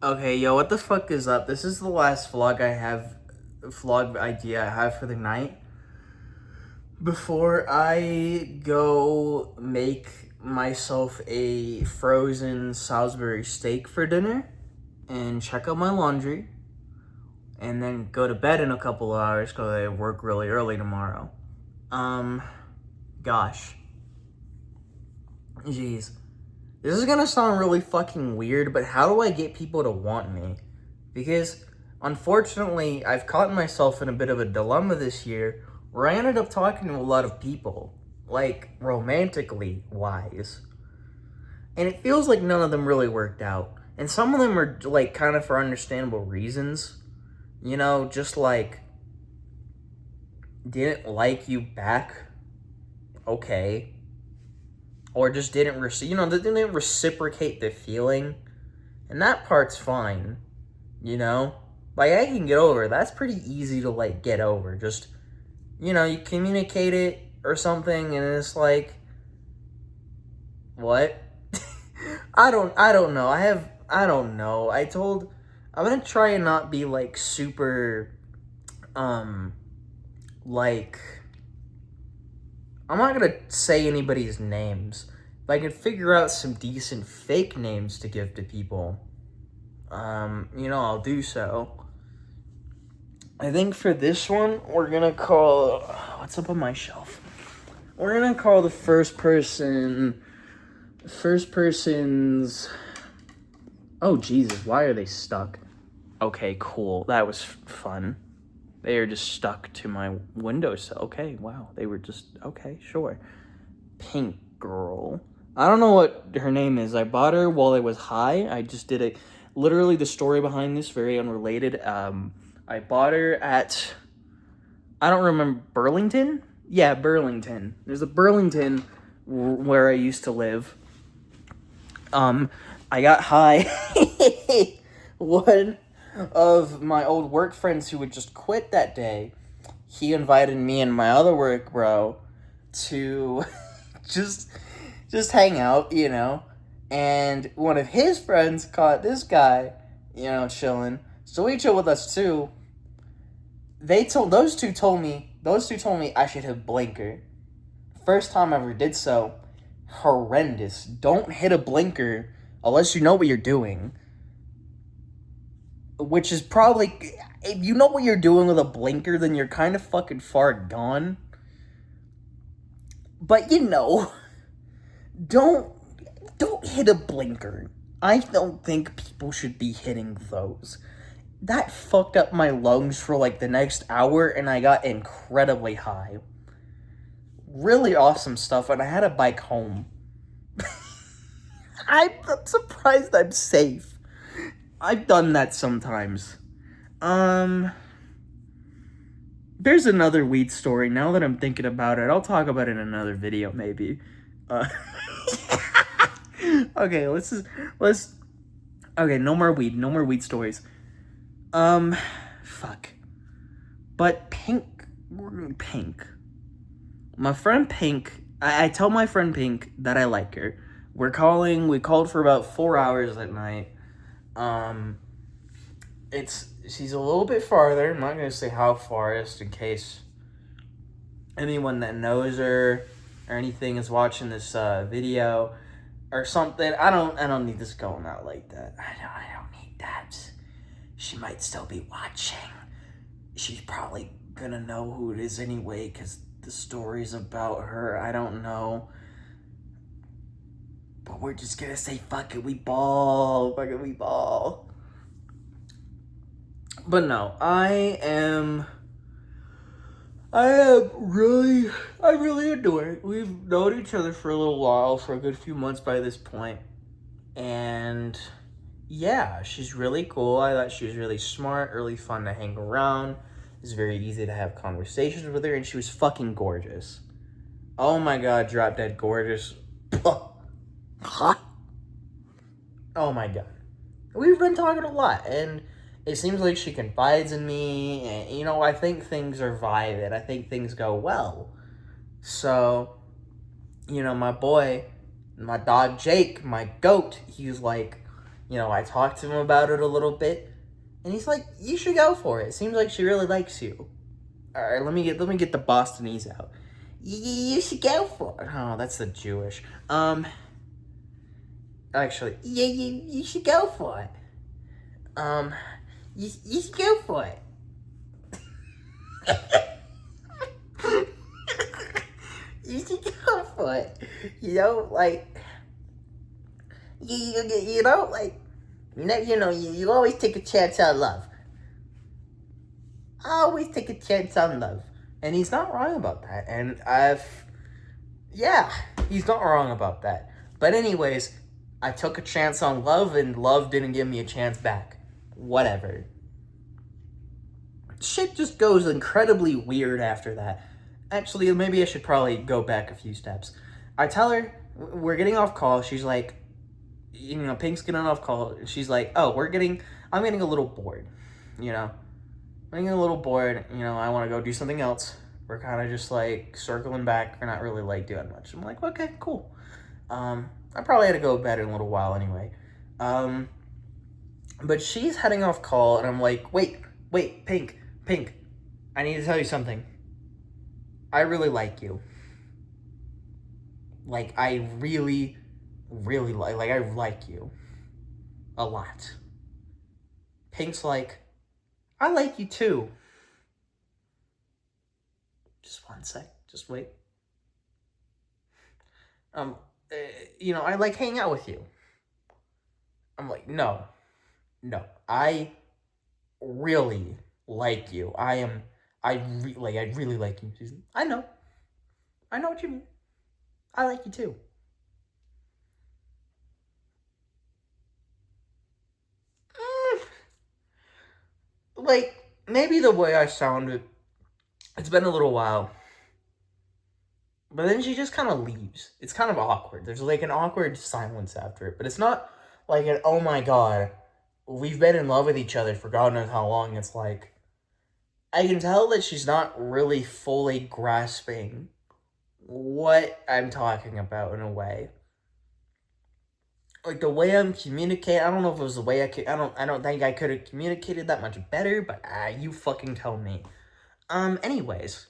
Okay, yo, what the fuck is up? This is the last vlog idea I have for the night. Before I go make myself a frozen Salisbury steak for dinner and check out my laundry and then go to bed in a couple of hours because I work really early tomorrow. Um, gosh. Jeez. This is gonna sound really fucking weird, but how do I get people to want me? Because, unfortunately, I've caught myself in a bit of a dilemma this year where I ended up talking to a lot of people, like, romantically wise. And it feels like none of them really worked out. And some of them are, like, kind of for understandable reasons. You know, just like, didn't like you back, okay. Or just didn't didn't reciprocate the feeling. And that part's fine, you know? Like, I can get over it. That's pretty easy to, like, get over. Just, you communicate it or something, and it's like, what? I don't know. I don't know. I'm gonna try and not be, like, super, like, I'm not gonna say anybody's names, but I can figure out some decent fake names to give to people. I'll do so. I think for this one, we're gonna call, what's up on my shelf? We're gonna call the first person's, oh Jesus, why are they stuck? Okay, cool, that was fun. They are just stuck to my windowsill. Okay, wow, they were just, okay, sure. Pink girl. I don't know what her name is. I bought her while it was high. I just did literally the story behind this, very unrelated. I bought her at, I don't remember, Burlington? Yeah, Burlington. There's a Burlington where I used to live. I got high. One of my old work friends who had just quit that day, he invited me and my other work bro to just hang out, and one of his friends caught this guy, chilling. So he chilled with us too. Those two told me I should hit blinker. First time I ever did so. Horrendous. Don't hit a blinker unless you know what you're doing. Which is probably, if you know what you're doing with a blinker, then you're kind of fucking far gone. But don't hit a blinker. I don't think people should be hitting those. That fucked up my lungs for like the next hour, and I got incredibly high. Really awesome stuff, and I had a bike home. I'm surprised I'm safe. I've done that sometimes. There's another weed story. Now that I'm thinking about it, I'll talk about it in another video, maybe. Okay, okay, no more weed stories. Fuck. But Pink. My friend Pink, I tell my friend Pink that I like her. We called for about 4 hours that night. She's a little bit farther. I'm not gonna say how far, just in case anyone that knows her or anything is watching this video or something. I don't need this going out like that. I don't need that. She might still be watching. She's probably gonna know who it is anyway, because the story's about her. I don't know. But we're just gonna say, fuck it, we ball. Fuck it, we ball. But no, I really adore it. We've known each other for a little while, for a good few months by this point. And yeah, she's really cool. I thought she was really smart, really fun to hang around. It was very easy to have conversations with her, and she was fucking gorgeous. Oh my god, drop dead gorgeous. Huh? Oh my god. We've been talking a lot, and it seems like she confides in me, and, I think things are vibing. I think things go well. So, my boy, my dog Jake, my goat, he's like, I talked to him about it a little bit, and he's like, you should go for it. It seems like she really likes you. All right, let me get the Bostonese out. You should go for it. Oh, that's the Jewish. Actually, yeah, you should go for it. You should go for it. You should go for it. Like, you always take a chance on love. I always take a chance on love. And he's not wrong about that. And he's not wrong about that. But anyways, I took a chance on love, and love didn't give me a chance back. Whatever. Shit just goes incredibly weird after that. Actually, maybe I should probably go back a few steps. I tell her, we're getting off call. She's like, Pink's getting off call. She's like, oh, I'm getting a little bored. I'm getting a little bored. I want to go do something else. We're kind of just like circling back. We're not really like doing much. I'm like, okay, cool. I probably had to go to bed in a little while anyway. But she's heading off call, and I'm like, wait, Pink, I need to tell you something. I really like you. Like, I really, really I like you. A lot. Pink's like, I like you too. Just one sec. Just wait. I like hanging out with you. I'm like, no. I really like you. I really like you, Susan. I know what you mean. I like you too. Like, maybe the way I sounded, it's been a little while. But then she just kind of leaves. It's kind of awkward. There's like an awkward silence after it. But it's not like an, oh my god, we've been in love with each other for God knows how long. It's like, I can tell that she's not really fully grasping what I'm talking about in a way. Like, the way I'm communicating, I don't know if it was the way I don't think I could have communicated that much better, but you fucking tell me. Anyways.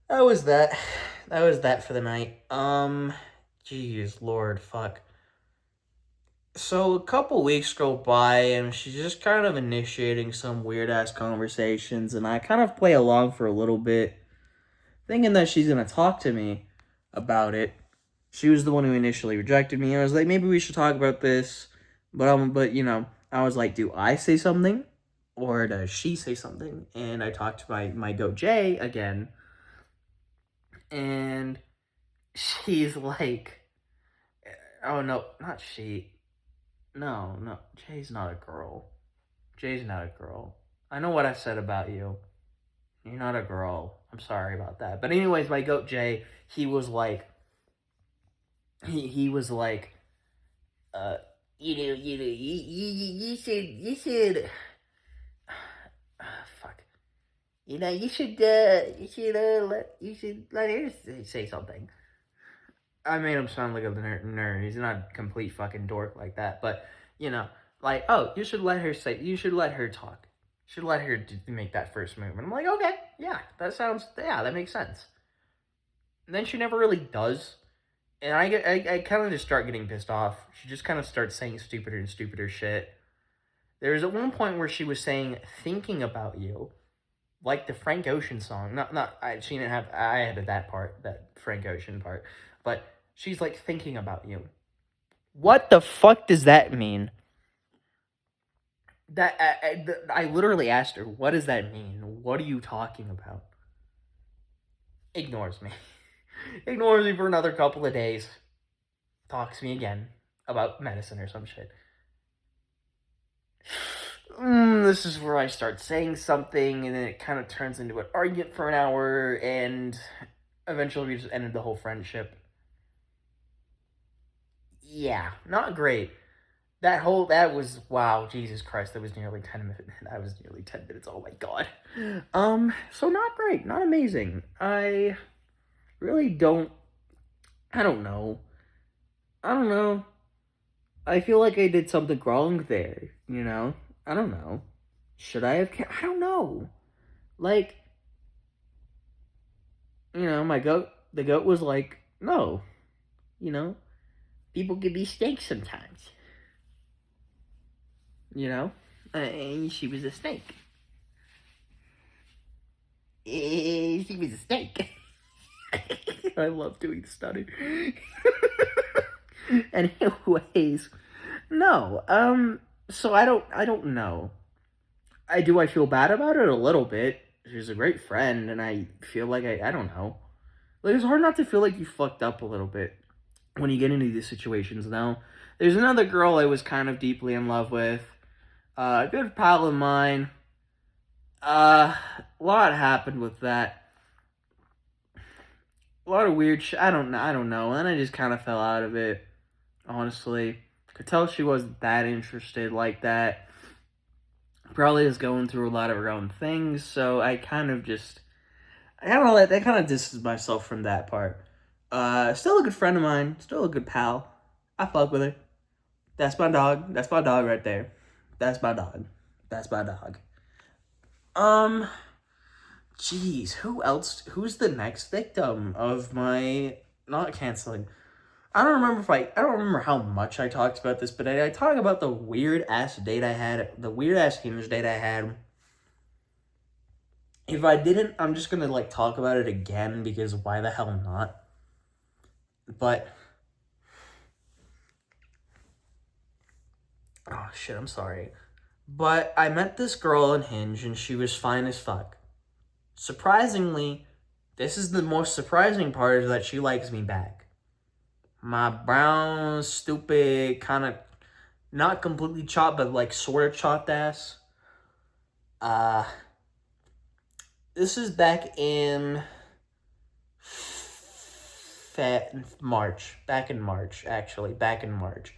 That was that for the night. Jeez, Lord, fuck. So a couple weeks go by, and she's just kind of initiating some weird-ass conversations, and I kind of play along for a little bit, thinking that she's gonna talk to me about it. She was the one who initially rejected me. I was like, maybe we should talk about this, but I was like, do I say something, or does she say something? And I talked to my goat Jay again, and she's like, oh no, not she. No, Jay's not a girl. I know what I said about you. You're not a girl. I'm sorry about that. But anyways, my goat Jay, he was like, you should, fuck. You should let her say something. I made him sound like a nerd. He's not a complete fucking dork like that. But, oh, you should let her talk. You should let her make that first move. And I'm like, okay, yeah, that makes sense. And then she never really does. And I kind of just start getting pissed off. She just kind of starts saying stupider and stupider shit. There was at one point where she was saying, thinking about you. Like the Frank Ocean song. She didn't have, I had that Frank Ocean part. But she's like, thinking about you. What the fuck does that mean? I literally asked her, what does that mean? What are you talking about? Ignores me. Ignores me for another couple of days. Talks to me again about medicine or some shit. This is where I start saying something, and then it kind of turns into an argument for an hour, and eventually we just ended the whole friendship. Yeah, not great. That was, wow, Jesus Christ, that was nearly 10 minutes. That was nearly 10 minutes, oh my god. So not great, not amazing. I really don't know. I feel like I did something wrong there, you know? I don't know. Should I have? I don't know. Like, you know, the goat was like, no, you know, people can be snakes sometimes, you know? And she was a snake. She was a snake. I love doing study. Anyways, no. So I don't know. I feel bad about it a little bit. She's a great friend, and I feel like I don't know. Like, it's hard not to feel like you fucked up a little bit when you get into these situations. Now, there's another girl I was kind of deeply in love with. A good pal of mine. A lot happened with that. A lot of weird shit. I don't know. And I just kind of fell out of it. Honestly, could tell she wasn't that interested like that. Probably is going through a lot of her own things. So I kind of distanced myself from that part. Still a good friend of mine. Still a good pal. I fuck with her. That's my dog. That's my dog right there. That's my dog. That's my dog. Jeez, who else? Who's the next victim of my not canceling? I don't remember how much I talked about this, but I talk about the weird ass date I had, the weird ass Hinge date I had. If I didn't, I'm just gonna like talk about it again because why the hell not? But oh shit, I'm sorry. But I met this girl on Hinge and she was fine as fuck. Surprisingly, this is the most surprising part is that she likes me back. My brown, stupid, kind of not completely chopped, but like sort of chopped ass. Uh, this is back in March. Back in March, actually. Back in March.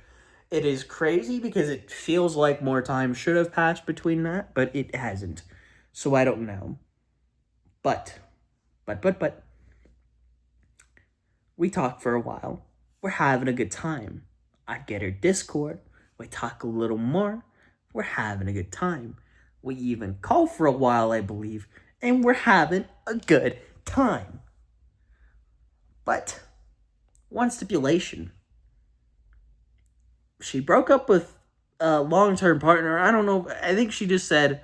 It is crazy because it feels like more time should have passed between that, but it hasn't. So I don't know. But, we talk for a while. We're having a good time. I get her Discord. We talk a little more. We're having a good time. We even call for a while, I believe, and we're having a good time. But, one stipulation. She broke up with a long-term partner. I don't know. I think she just said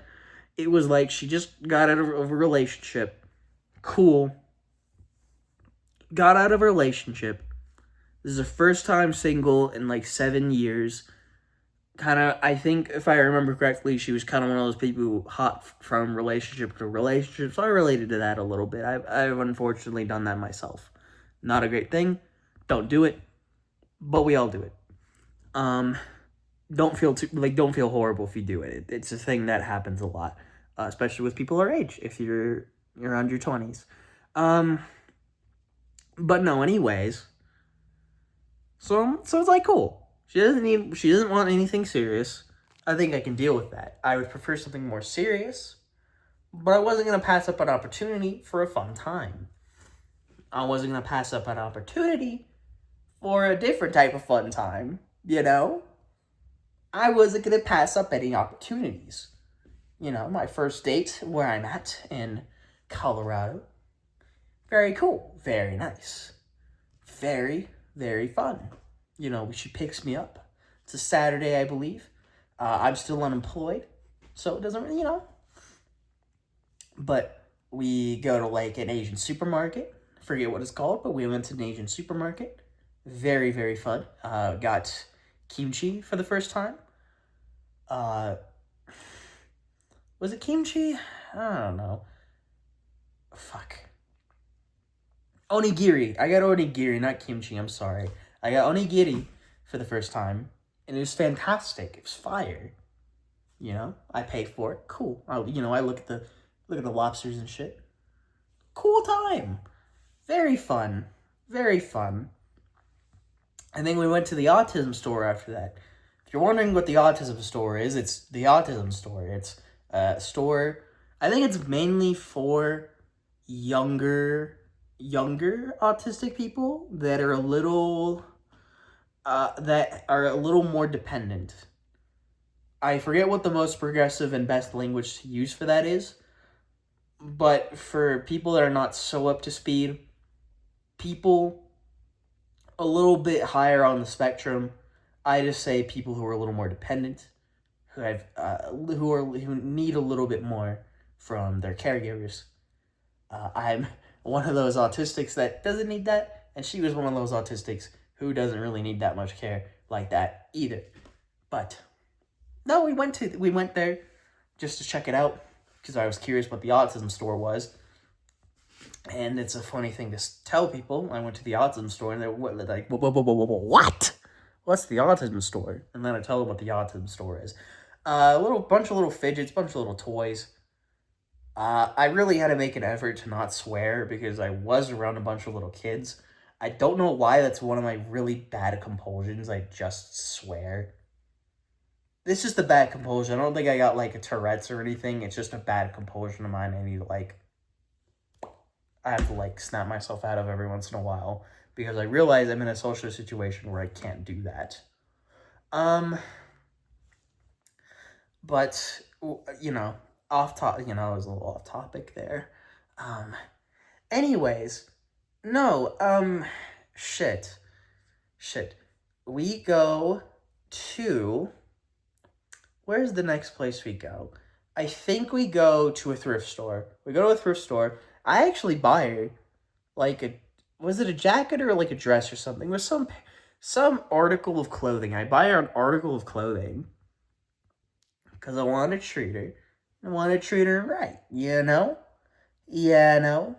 it was like she just got out of a relationship. Cool. Got out of a relationship. This is the first time single in like 7 years. Kind of, I think if I remember correctly, she was kind of one of those people who hop from relationship to relationship. So I related to that a little bit. I've unfortunately done that myself. Not a great thing. Don't do it. But we all do it. Don't feel horrible if you do it. It's a thing that happens a lot, especially with people our age. If you're around your 20s, but no. Anyways, so it's like cool. She doesn't want anything serious. I think I can deal with that. I would prefer something more serious, but I wasn't gonna pass up an opportunity for a fun time. I wasn't gonna pass up an opportunity for a different type of fun time. You know. I wasn't going to pass up any opportunities. You know, my first date where I'm at in Colorado. Very cool. Very nice. Very, very fun. You know, she picks me up. It's a Saturday, I believe. I'm still unemployed, so it doesn't really, But we go to like an Asian supermarket. I forget what it's called, but we went to an Asian supermarket. Very, very fun. Got kimchi for the first time. Was it kimchi? I don't know. Fuck. Onigiri. I got onigiri, not kimchi. I'm sorry. I got onigiri for the first time, and it was fantastic. It was fire. You know, I paid for it. Cool. I look at the lobsters and shit. Cool time. Very fun. Very fun. And then we went to the autism store after that. If you're wondering what the autism store is, it's the autism store. It's a store. I think it's mainly for younger autistic people that are a little that are a little more dependent. I forget what the most progressive and best language to use for that is, but for people that are not so up to speed, people a little bit higher on the spectrum, I just say people who are a little more dependent, who need a little bit more from their caregivers. I'm one of those autistics that doesn't need that, and she was one of those autistics who doesn't really need that much care like that either. But no, we went there just to check it out because I was curious what the autism store was. And it's a funny thing to tell people. I went to the autism store and they're like, what? What's the autism store? And then I tell them what the autism store is. A bunch of little fidgets, bunch of little toys. I really had to make an effort to not swear because I was around a bunch of little kids. I don't know why that's one of my really bad compulsions. I just swear. It's just a bad compulsion. I don't think I got like a Tourette's or anything. It's just a bad compulsion of mine. I have to like snap myself out of every once in a while because I realize I'm in a social situation where I can't do that. But I was a little off topic there. Anyways, no, shit. We go to, where's the next place we go? I think we go to a thrift store. I actually buy was it a jacket or like a dress or something? It was some article of clothing. I buy her an article of clothing because I want to treat her. I want to treat her right, you know? You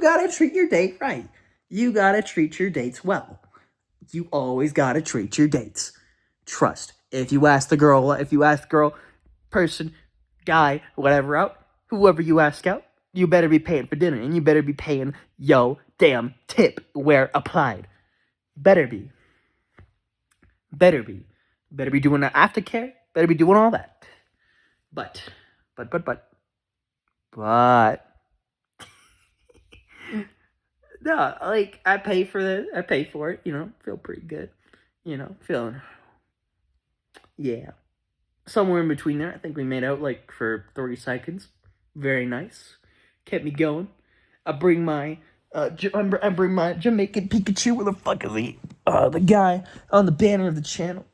gotta treat your date right. You gotta treat your dates well. You always gotta treat your dates. Trust. If you ask the girl, person, guy, whatever out, whoever you ask out, you better be paying for dinner, and you better be paying yo damn tip where applied. Better be doing the aftercare. Better be doing all that. But. No, like I pay for it. Feel pretty good. Feeling. Yeah, somewhere in between there. I think we made out like for 30 seconds. Very nice. Kept me going. I bring my Jamaican Pikachu. Where the fuck is he? The guy on the banner of the channel.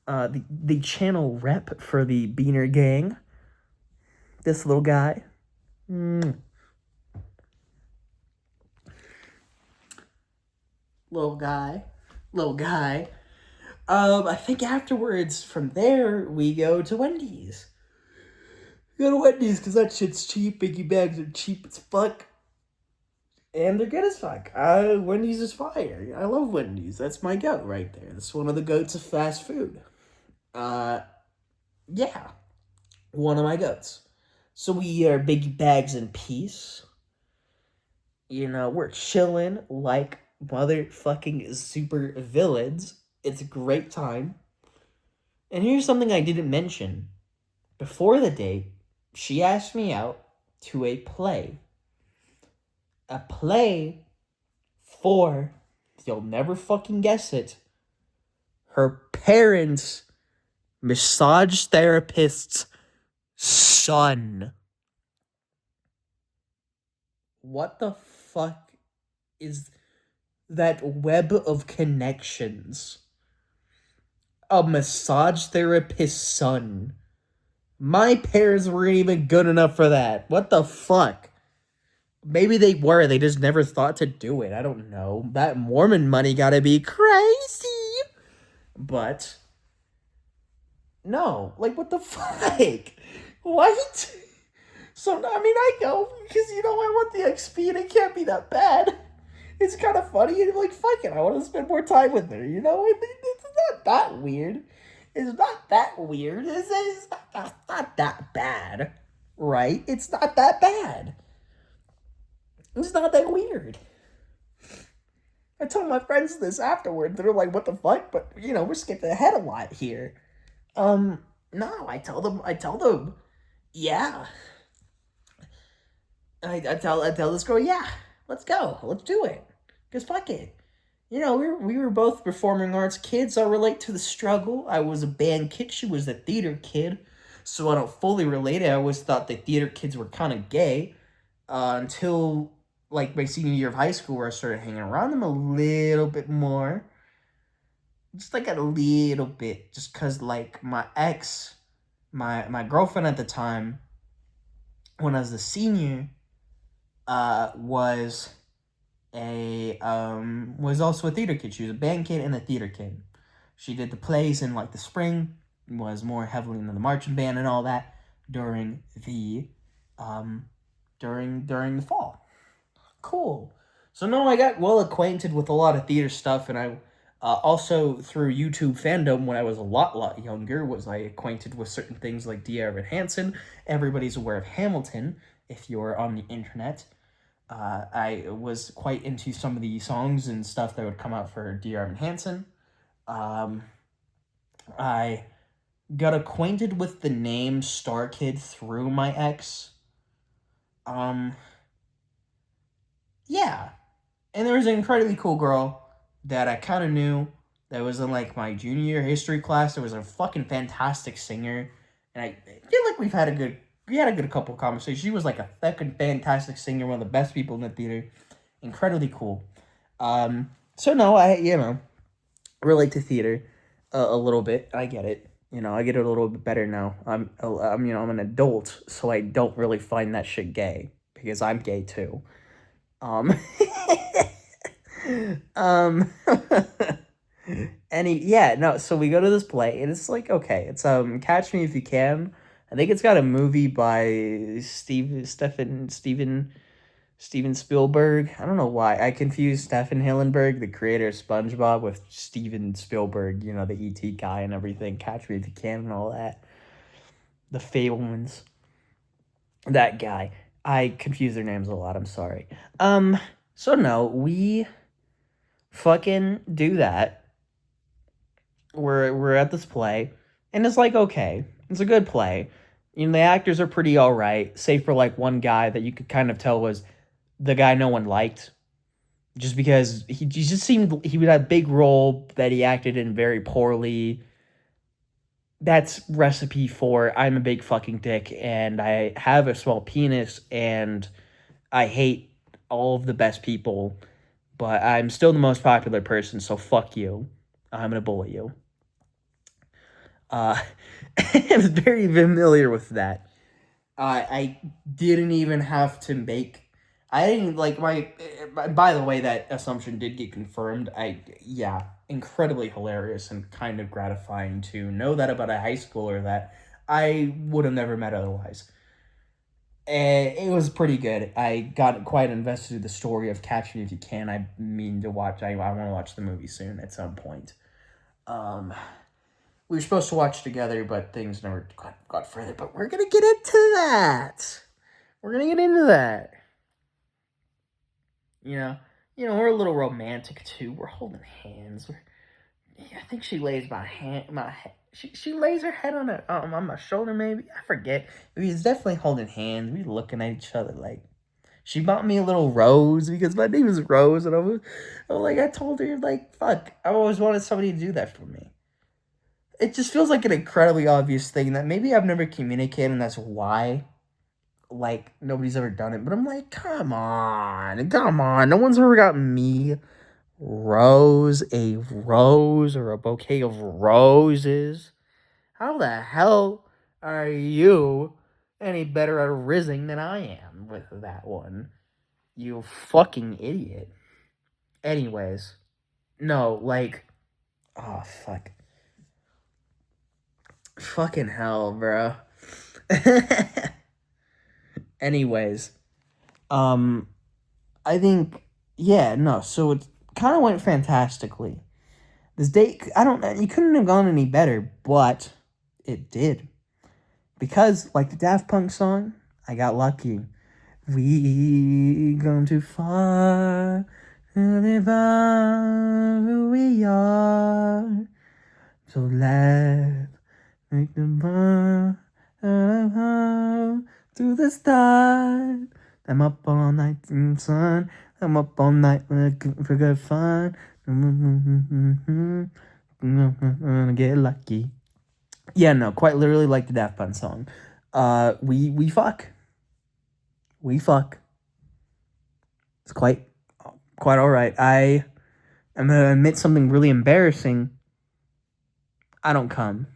The channel rep for the Beaner Gang. This little guy. Little guy. I think afterwards, from there, we go to Wendy's. Because that shit's cheap. Biggie bags are cheap as fuck. And they're good as fuck. Wendy's is fire. I love Wendy's. That's my goat right there. That's one of the goats of fast food. Yeah. One of my goats. So we eat our Biggie bags in peace. We're chilling like motherfucking super villains. It's a great time. And here's something I didn't mention. Before the date, she asked me out to a play. A play for, you'll never fucking guess it, her parents' massage therapist's son. What the fuck is that web of connections? A massage therapist's son. My parents weren't even good enough for that. What the fuck? Maybe they were. They just never thought to do it. I don't know. That Mormon money gotta be crazy. But no, like what the fuck? What? So I go because I want the XP and it can't be that bad. It's kind of funny and like fuck it. I want to spend more time with her. It's not that weird. It's not that weird. It's not that bad, right? It's not that bad. It's not that weird. I told my friends this afterward. They're like, what the fuck? But, we're skipping ahead a lot here. No, I tell them, yeah. I tell this girl, yeah, let's go. Let's do it. Because fuck it. we were both performing arts kids. I relate to the struggle. I was a band kid. She was a theater kid. So I don't fully relate. I always thought that theater kids were kind of gay until like my senior year of high school where I started hanging around them a little bit more. Just like a little bit. Just because like my ex, my girlfriend at the time, when I was a senior, was was also a theater kid. She was a band kid and a theater kid. She did the plays in like the spring, was more heavily into the marching band and all that during the during the fall. Cool. So no, I got well acquainted with a lot of theater stuff, and I also through YouTube fandom when I was a lot younger was I acquainted with certain things like D. Evan Hansen. Everybody's aware of Hamilton if you're on the internet. I was quite into some of the songs and stuff that would come out for Dear Evan Hansen. I got acquainted with the name Star Kid through my ex. Yeah. And there was an incredibly cool girl that I kind of knew that was in like my junior year history class. There was a fucking fantastic singer. And I feel like we had a good couple conversations. She was like a fucking fantastic singer, one of the best people in the theater. Incredibly cool. So no, relate to theater a little bit. I get it. I get it a little bit better now. I'm an adult, so I don't really find that shit gay because I'm gay too. Um, um, so we go to this play, and it's like, okay, it's Catch Me If You Can. I think it's got a movie by Steven Spielberg. I don't know why I confused Stephen Hillenburg, the creator of SpongeBob, with Steven Spielberg. The ET guy and everything. Catch Me If You Can and all that. The Fablemans. That guy. I confuse their names a lot. I'm sorry. So no, we fucking do that. We're at this play, and it's like, okay, it's a good play. The actors are pretty all right, save for like one guy that you could kind of tell was the guy no one liked, just because he just seemed he would have a big role that he acted in very poorly. That's recipe for I'm a big fucking dick and I have a small penis and I hate all of the best people, but I'm still the most popular person, so fuck you. I'm gonna bully you. I was very familiar with that. I didn't even have to make. I didn't like my. By the way, that assumption did get confirmed. Incredibly hilarious and kind of gratifying to know that about a high schooler that I would have never met otherwise. And it was pretty good. I got quite invested in the story of Catch Me If You Can. I mean to watch. I want to watch the movie soon at some point. We were supposed to watch together, but things never got further. But we're gonna get into that. We're gonna get into that. We're a little romantic too. We're holding hands. I think she lays she lays her head on my shoulder. Maybe I forget. It's definitely holding hands. We looking at each other like. She bought me a little rose because my name is Rose, and I told her like, fuck. I always wanted somebody to do that for me. It just feels like an incredibly obvious thing that maybe I've never communicated, and that's why, like, nobody's ever done it. But I'm like, come on. No one's ever got me a rose or a bouquet of roses. How the hell are you any better at rizzing than I am with that one? You fucking idiot. Anyways, no, like, oh, fuck. Fucking hell, bro. Anyways, I think, so it kind of went fantastically. This date, you couldn't have gone any better, but it did. Because, like the Daft Punk song, I got lucky. We gone too far to live on who we are. So let's make the burn to the stars. I'm up all night in the sun. I'm up all night for good fun. Get lucky. Yeah, no, quite literally like the Daft Punk song. We fuck. We fuck. It's quite all right. I'm gonna admit something really embarrassing. I don't come.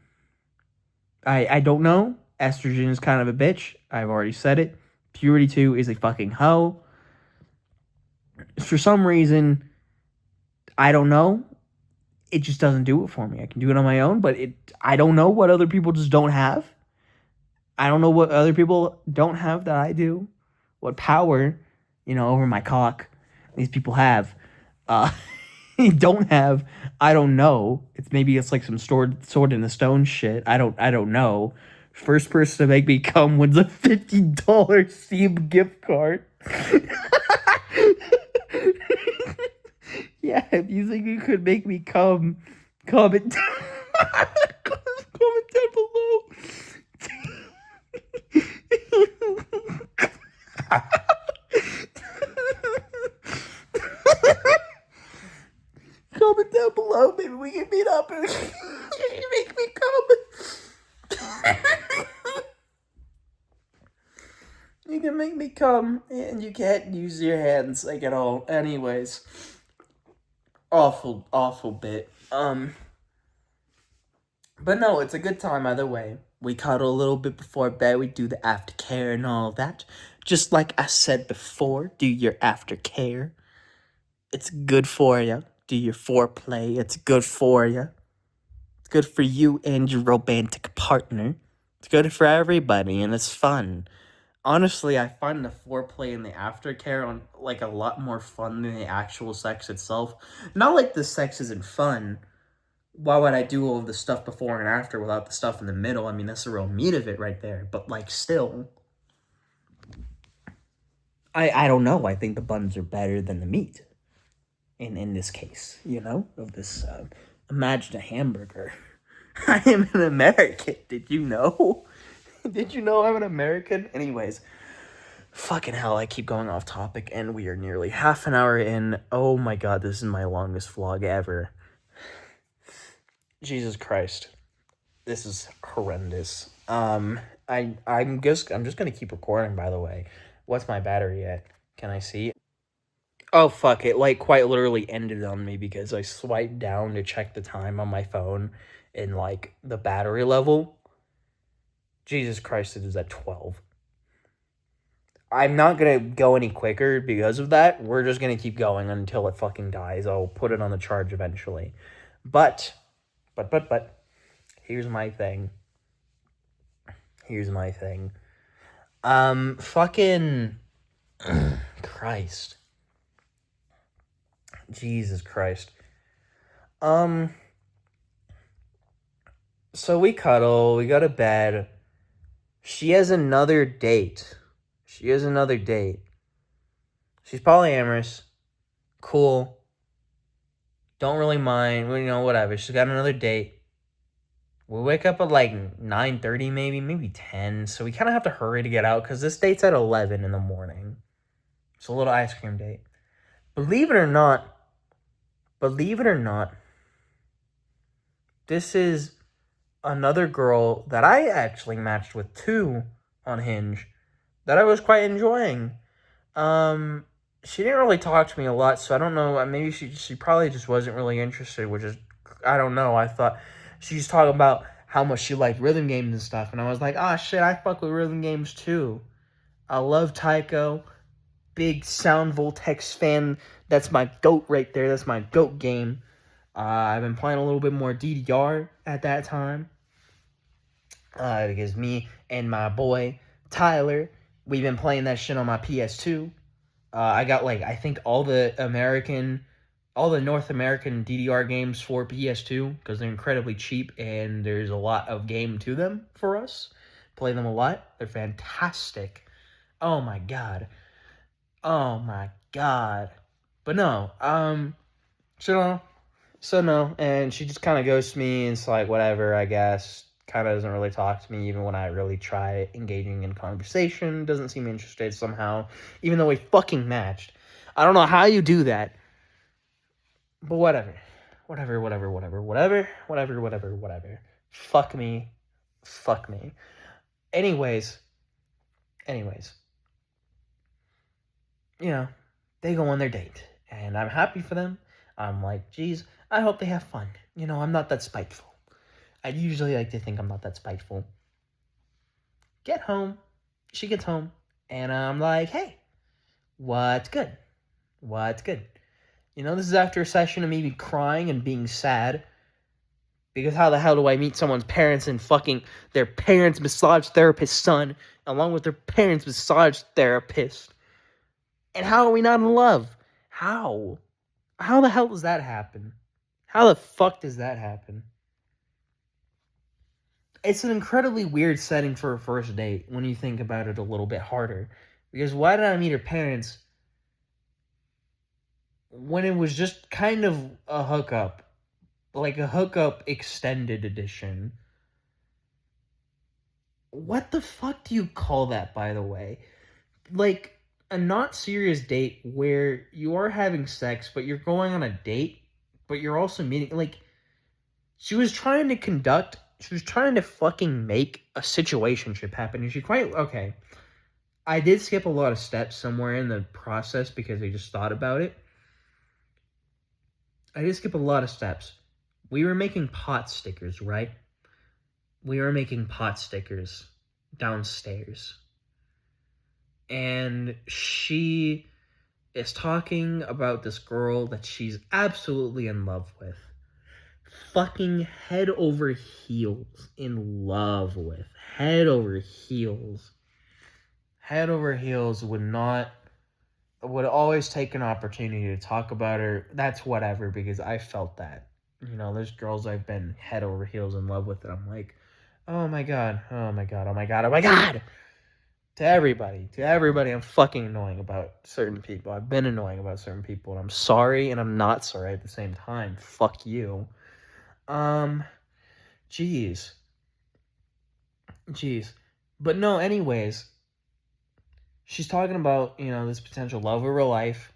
I don't know. Estrogen is kind of a bitch. I've already said it. Puberty 2 is a fucking hoe. For some reason, I don't know. It just doesn't do it for me. I can do it on my own, but I don't know what other people just don't have. I don't know what other people don't have that I do. What power, over my cock these people have. Uh, don't have. I don't know. It's like some sword in the stone shit. I don't know. First person to make me come wins a $50 Steam gift card. Yeah, if you think you could make me come, comment comment down below. Comment down below. Maybe we can meet up and you can make me come. You can make me come, and you can't use your hands like at all. Anyways, awful bit. But no, it's a good time either way. We cuddle a little bit before bed. We do the aftercare and all that. Just like I said before, do your aftercare. It's good for you. Do your foreplay. It's good for you. It's good for you and your romantic partner. It's good for everybody, and it's fun. Honestly, I find the foreplay and the aftercare on like a lot more fun than the actual sex itself. Not like the sex isn't fun. Why would I do all of the stuff before and after without the stuff in the middle? I mean, that's the real meat of it right there. But like, still, I don't know. I think the buns are better than the meat. In this case, of this. Imagine a hamburger. I am an American. Did you know? Did you know I'm an American? Anyways, fucking hell, I keep going off topic, and we are nearly half an hour in. Oh my god, this is my longest vlog ever. Jesus Christ. This is horrendous. I'm just gonna keep recording, by the way. What's my battery at? Can I see? Oh fuck, it like quite literally ended on me because I swiped down to check the time on my phone and like the battery level. Jesus Christ, it is at 12. I'm not gonna go any quicker because of that. We're just gonna keep going until it fucking dies. I'll put it on the charge eventually. But, here's my thing. Fucking Christ. Jesus Christ. So we cuddle, we go to bed. She has another date. She's polyamorous. Cool. Don't really mind. Whatever. She's got another date. We wake up at like 9:30 maybe 10. So we kind of have to hurry to get out because this date's at 11 in the morning. It's a little ice cream date. Believe it or not, this is another girl that I actually matched with too on Hinge that I was quite enjoying. She didn't really talk to me a lot, so I don't know. Maybe she probably just wasn't really interested, which is, I don't know. I thought she's talking about how much she liked rhythm games and stuff, and I was like, oh shit, I fuck with rhythm games too. I love Taiko. Big Sound Voltex fan. That's my GOAT right there. That's my GOAT game. I've been playing a little bit more DDR at that time. Because me and my boy, Tyler, we've been playing that shit on my PS2. I got, I think all the North American DDR games for PS2, because they're incredibly cheap, and there's a lot of game to them for us. Play them a lot. They're fantastic. Oh my god. But no, so no, and she just kind of ghosts me, and it's like, whatever, I guess. Kind of doesn't really talk to me, even when I really try engaging in conversation. Doesn't seem interested somehow, even though we fucking matched. I don't know how you do that, But whatever. Whatever. Fuck me. Anyways, you know, they go on their date, and I'm happy for them. I'm like, geez, I hope they have fun. You know, I'm not that spiteful. I usually like to think I'm not that spiteful. She gets home, and I'm like, hey, what's good? You know, this is after a session of me crying and being sad. Because how the hell do I meet someone's parents and fucking their parents' massage therapist son, along with their parents' massage therapist? And how are we not in love? How? How the hell does that happen? How the fuck does that happen? It's an incredibly weird setting for a first date when you think about it a little bit harder. Because why did I meet her parents when it was just kind of a hookup? Like a hookup extended edition. What the fuck do you call that, by the way? Like a not serious date where you are having sex, but you're going on a date, but you're also meeting. Like, she was trying to fucking make a situationship happen, and she quite okay. I did skip a lot of steps somewhere in the process because I just thought about it. I did skip a lot of steps. We were making pot stickers, right? We were making pot stickers downstairs. And she is talking about this girl that she's absolutely in love with. Fucking head over heels in love with. Head over heels would always take an opportunity to talk about her. That's whatever, because I felt that. You know, there's girls I've been head over heels in love with that I'm like, oh my god. To everybody, I'm fucking annoying about certain people. I've been annoying about certain people, and I'm sorry, and I'm not sorry at the same time. Fuck you. Jeez. But no, anyways, she's talking about, you know, this potential love of her life.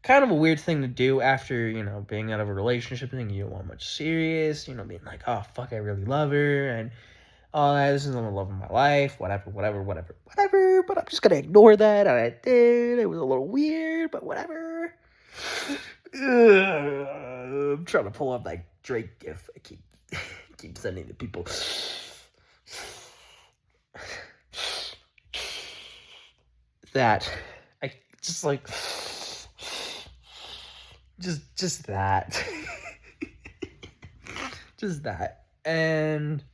Kind of a weird thing to do after, you know, being out of a relationship, thinking you don't want much serious, you know, being like, oh, fuck, I really love her, and this is the love of my life, whatever, but I'm just gonna ignore that, and I did. It was a little weird, but whatever. I'm trying to pull up that Drake gif I keep sending to people. That I just like just that just that. And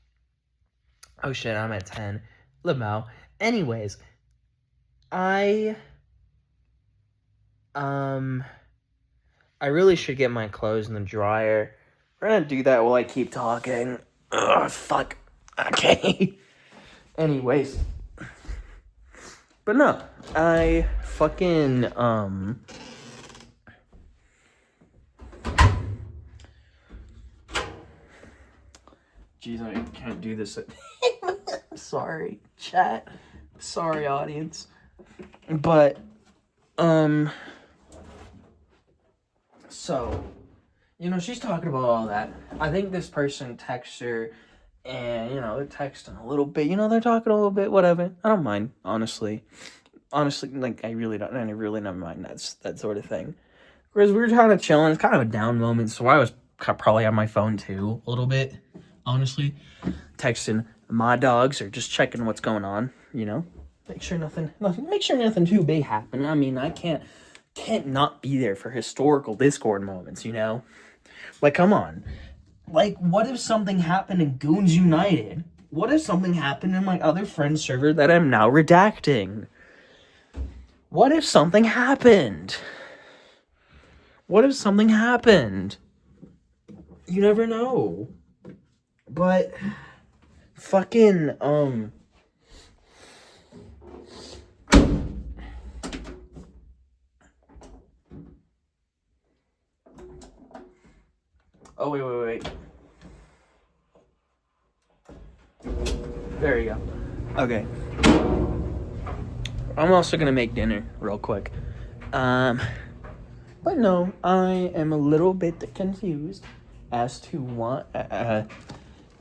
oh shit, I'm at 10. Lamau. Anyways, I really should get my clothes in the dryer. We're gonna do that while I keep talking. Ugh, fuck. Okay. Anyways. But no, I fucking, Jeez, I can't do this. Sorry, chat. Sorry, audience. But, so, you know, she's talking about all that. I think this person texts her, and, you know, they're texting a little bit. You know, they're talking a little bit, whatever. I don't mind, honestly. Like, I really don't mind that sort of thing. Whereas we were kind of chilling. It's kind of a down moment, so I was probably on my phone, too, a little bit, honestly. Texting my dogs or just checking what's going on, you know? Make sure nothing too big happened. I mean, I can't not be there for historical Discord moments, you know? Like, come on. Like, what if something happened in Goons United? What if something happened in my other friend's server that I'm now redacting? What if something happened? You never know. But fucking oh wait. There you go. Okay. I'm also gonna make dinner real quick. But no, I am a little bit confused as to what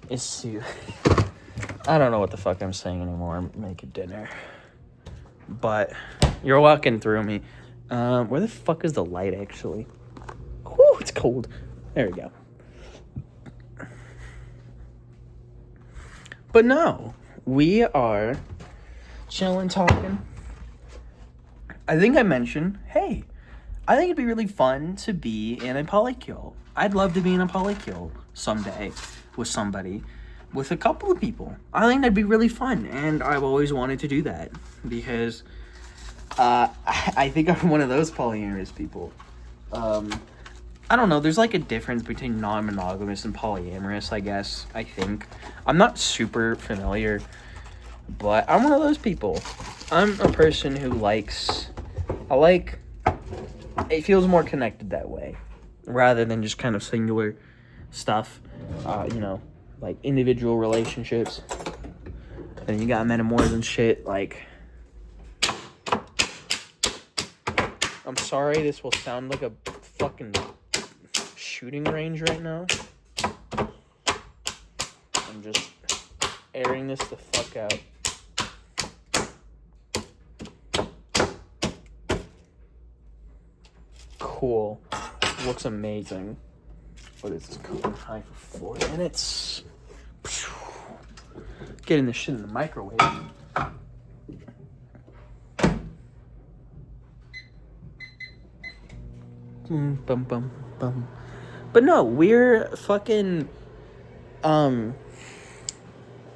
is to. I don't know what the fuck I'm saying anymore. I'm making dinner. But you're walking through me. Where the fuck is the light, actually? Whew, it's cold. There we go. But no, we are chilling, talking. I think I mentioned, hey, I think it'd be really fun to be in a polycule. I'd love to be in a polycule someday with somebody, with a couple of people. I think that'd be really fun, and I've always wanted to do that because I think I'm one of those polyamorous people. I don't know, there's like a difference between non-monogamous and polyamorous, I guess, I think. I'm not super familiar, but I'm one of those people. I'm a person who it feels more connected that way, rather than just kind of singular stuff, like individual relationships. And you got metamors and shit, like... I'm sorry, this will sound like a fucking shooting range right now. I'm just airing this the fuck out. Cool. Looks amazing. But it's cooking high for 4 minutes. Getting this shit in the microwave. Bum, bum, bum. But no, we're fucking... I'm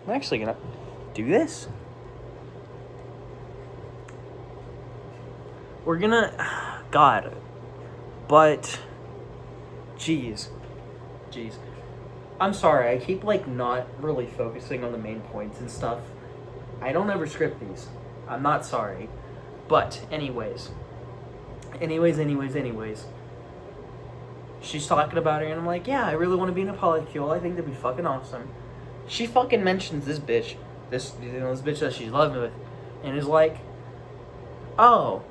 actually gonna do this. We're gonna... God. But... Jeez. I'm sorry, I keep, not really focusing on the main points and stuff. I don't ever script these. I'm not sorry. But, anyways. She's talking about her, and I'm like, yeah, I really want to be in a polycule. I think that'd be fucking awesome. She fucking mentions this bitch. This bitch that she's loving with. And is like, oh,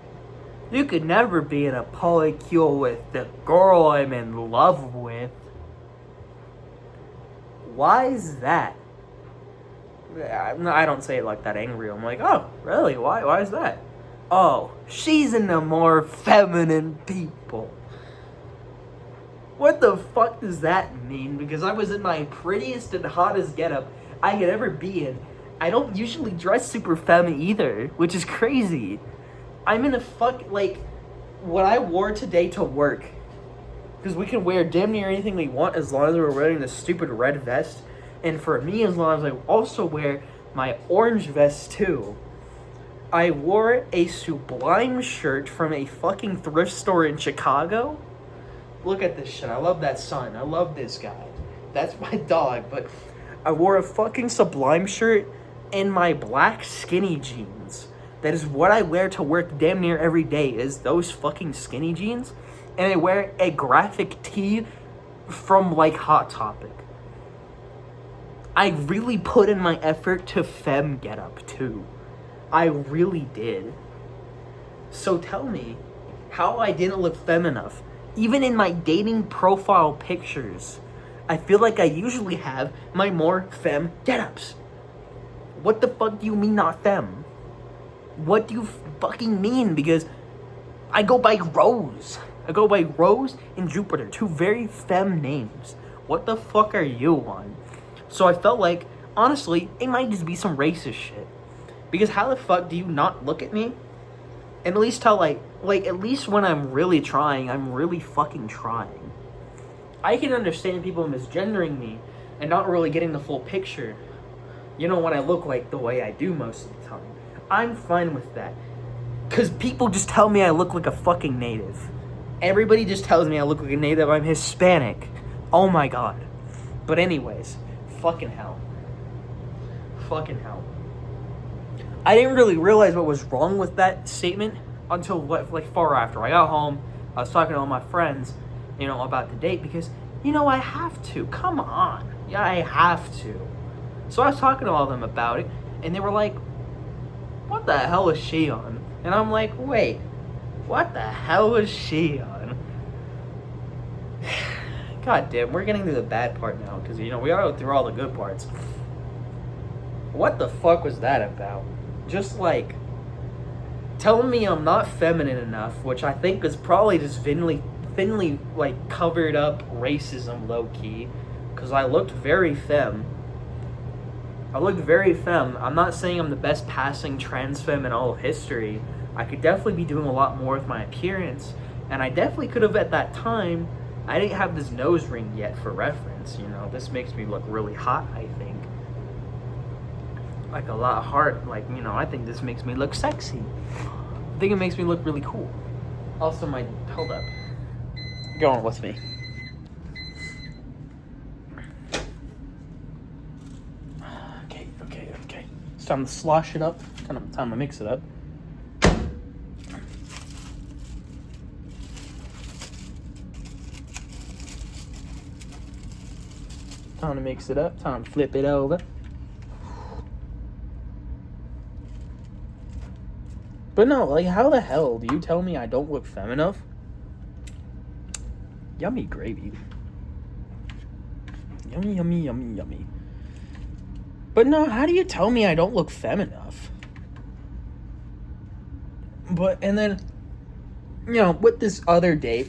you could never be in a polycule with the girl I'm in love with. Why is that? I don't say it like that angry. I'm like, oh, really? Why is that? Oh, she's into more feminine people. What the fuck does that mean? Because I was in my prettiest and hottest getup I could ever be in. I don't usually dress super femme either, which is crazy. I'm in a what I wore today to work. Because we can wear damn near anything we want as long as we're wearing this stupid red vest. And for me, as long as I also wear my orange vest too. I wore a Sublime shirt from a fucking thrift store in Chicago. Look at this shit. I love that son. I love this guy. That's my dog. But I wore a fucking Sublime shirt and my black skinny jeans. That is what I wear to work damn near every day, is those fucking skinny jeans. And I wear a graphic tee from, Hot Topic. I really put in my effort to femme get up, too. I really did. So tell me how I didn't look femme enough. Even in my dating profile pictures, I feel like I usually have my more femme get-ups. What the fuck do you mean not femme? What do you fucking mean? Because I go by Rose. I go by Rose and Jupiter, 2 very femme names. What the fuck are you on? So I felt like, honestly, it might just be some racist shit. Because how the fuck do you not look at me? And at least tell, at least when I'm really trying, I'm really fucking trying. I can understand people misgendering me and not really getting the full picture. When I look like the way I do most of the time. I'm fine with that. Because people just tell me I look like a fucking native. Everybody just tells me I look like a native. I'm Hispanic. Oh my god. But anyways, fucking hell. I didn't really realize what was wrong with that statement until far after. I got home, I was talking to all my friends, about the date because, I have to. Come on. Yeah, I have to. So I was talking to all of them about it, and they were like, what the hell is she on? And I'm like, wait, what the hell is she on? God damn, we're getting to the bad part now, because, we gotta go through all the good parts. What the fuck was that about? Just, like, telling me I'm not feminine enough, which I think is probably just thinly, like, covered up racism, low-key, because I looked very femme. I'm not saying I'm the best passing trans femme in all of history. I could definitely be doing a lot more with my appearance, and I definitely could have at that time. I didn't have this nose ring yet for reference, This makes me look really hot, I think. Like a lot hard, like, I think this makes me look sexy. I think it makes me look really cool. Also, hold up. Go on with me. Okay. It's time to slosh it up. Time to mix it up. Time to mix it up. Time to flip it over. But no, like, how the hell do you tell me I don't look femme enough? Yummy gravy. Yummy. But no, how do you tell me I don't look femme enough? And then, with this other date,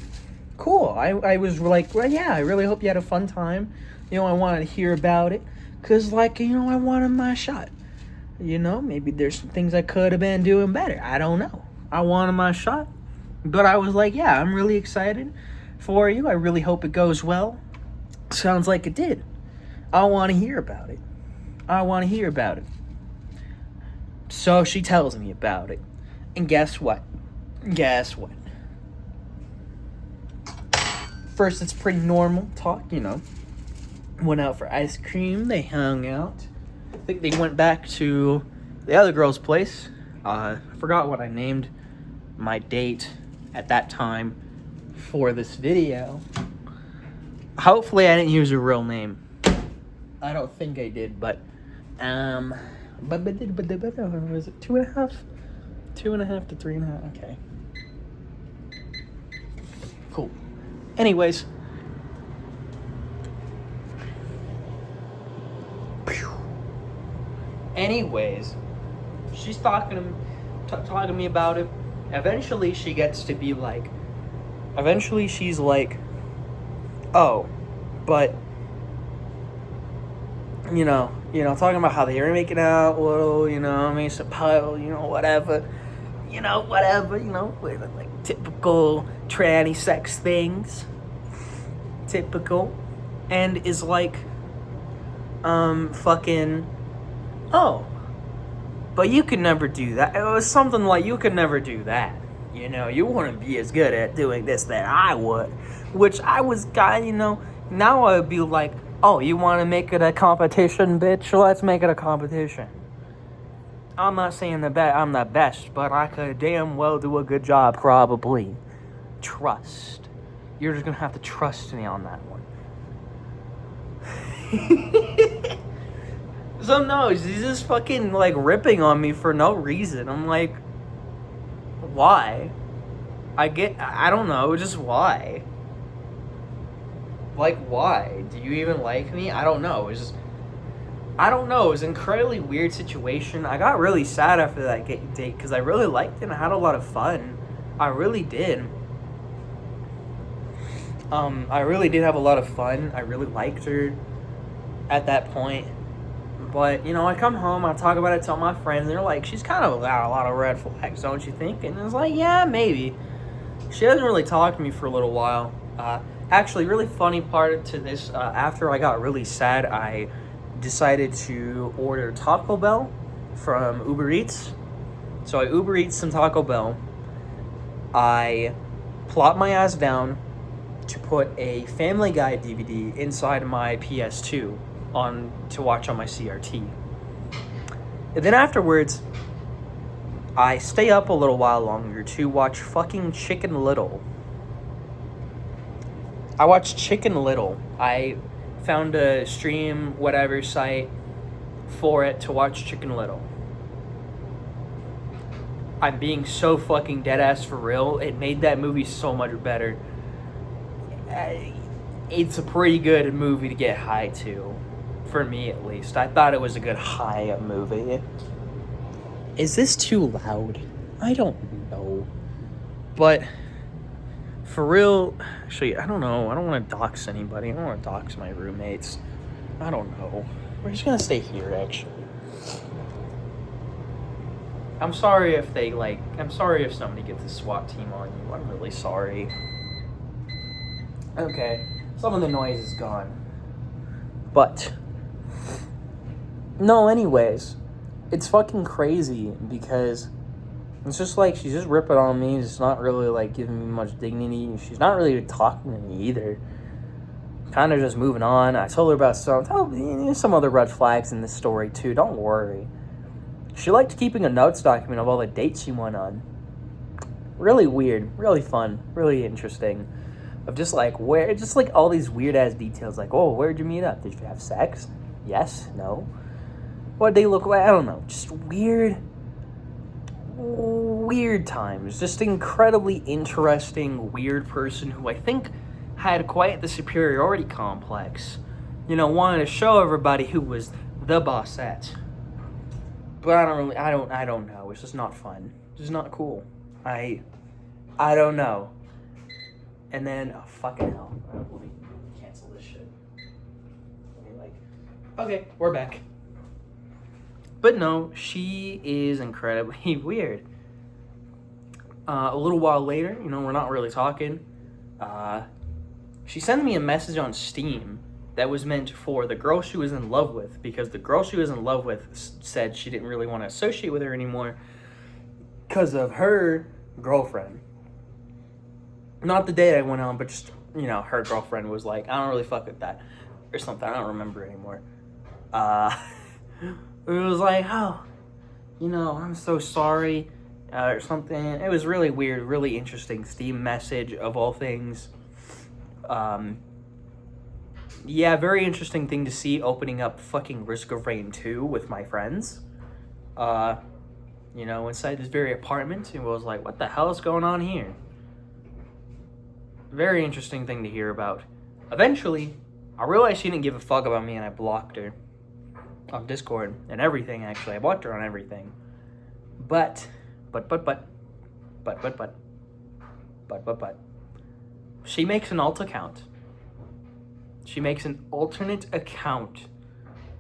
cool. I was like, well, yeah, I really hope you had a fun time. I wanted to hear about it. Because, like, I wanted my shot. Maybe there's some things I could have been doing better. I don't know. I wanted my shot. But I was like, yeah, I'm really excited for you. I really hope it goes well. Sounds like it did. I want to hear about it. So she tells me about it. And guess what? First, it's pretty normal talk, Went out for ice cream. They hung out. I think they went back to the other girl's place. I forgot what I named my date at that time for this video. Hopefully I didn't use a real name. I don't think I did, but was it 2.5? 2.5 to 3.5. Okay. Cool. Anyways. She's talking to me about it. Eventually she's like, oh, but, talking about how they were making out a little, some pile, whatever, like typical tranny sex things. And is like, fucking, oh, but you could never do that. It was something like, you could never do that. You wouldn't be as good at doing this that I would. Which I was kind of, now I would be like, oh, you want to make it a competition, bitch? Let's make it a competition. I'm not saying I'm the best, but I could damn well do a good job, probably. Trust. You're just going to have to trust me on that one. So no, she's just fucking like ripping on me for no reason. I'm like, why? I don't know, just why? Like, why? Do you even like me? I don't know. It was an incredibly weird situation. I got really sad after that date because I really liked it and I had a lot of fun. I really did. I really did have a lot of fun. I really liked her at that point. But, I come home, I talk about it to all my friends, and they're like, she's kind of got a lot of red flags, don't you think? And I was like, yeah, maybe. She doesn't really talk to me for a little while. Actually, really funny part to this, after I got really sad, I decided to order Taco Bell from Uber Eats. So I Uber Eats some Taco Bell. I plop my ass down to put a Family Guy DVD inside my PS2 to watch on my CRT. And then afterwards, I stay up a little while longer to watch fucking Chicken Little. I watched Chicken Little. I found a stream, whatever site for it to watch Chicken Little. I'm being so fucking deadass for real. It made that movie so much better. it's a pretty good movie to get high to. For me, at least. I thought it was a good high movie. Is this too loud? I don't know. But, for real, actually, I don't know. I don't want to dox anybody. I don't want to dox my roommates. I don't know. We're just going to stay here, actually. I'm sorry if I'm sorry if somebody gets a SWAT team on you. I'm really sorry. Okay, some of the noise is gone. But, no, anyways, it's fucking crazy because it's just like she's just ripping on me. It's not really like giving me much dignity. She's not really talking to me either. Kind of just moving on. I told her about some other red flags in this story too. Don't worry. She liked keeping a notes document of all the dates she went on. Really weird, really fun, really interesting. Of just like all these weird ass details. Like, oh, where'd you meet up? Did you have sex? Yes, no. What'd they look like? I don't know. Just weird times. Just incredibly interesting, weird person who I think had quite the superiority complex. You know, wanted to show everybody who was the bossette. But I don't know. It's just not fun. It's just not cool. I don't know. And then, oh, fucking hell. Let me cancel this shit. Okay, we're back. But no, she is incredibly weird. A little while later, we're not really talking. She sent me a message on Steam that was meant for the girl she was in love with, because the girl she was in love with said she didn't really want to associate with her anymore because of her girlfriend. Not the date I went on, but just, her girlfriend was like, I don't really fuck with that, or something. I don't remember anymore. It was like, oh, I'm so sorry, or something. It was really weird, really interesting Steam message of all things. Yeah, very interesting thing to see opening up fucking Risk of Rain 2 with my friends. Inside this very apartment, and was like, what the hell is going on here? Very interesting thing to hear about. Eventually, I realized she didn't give a fuck about me, and I blocked her on Discord and everything. Actually, I blocked her on everything. But, she makes an alt account. She makes an alternate account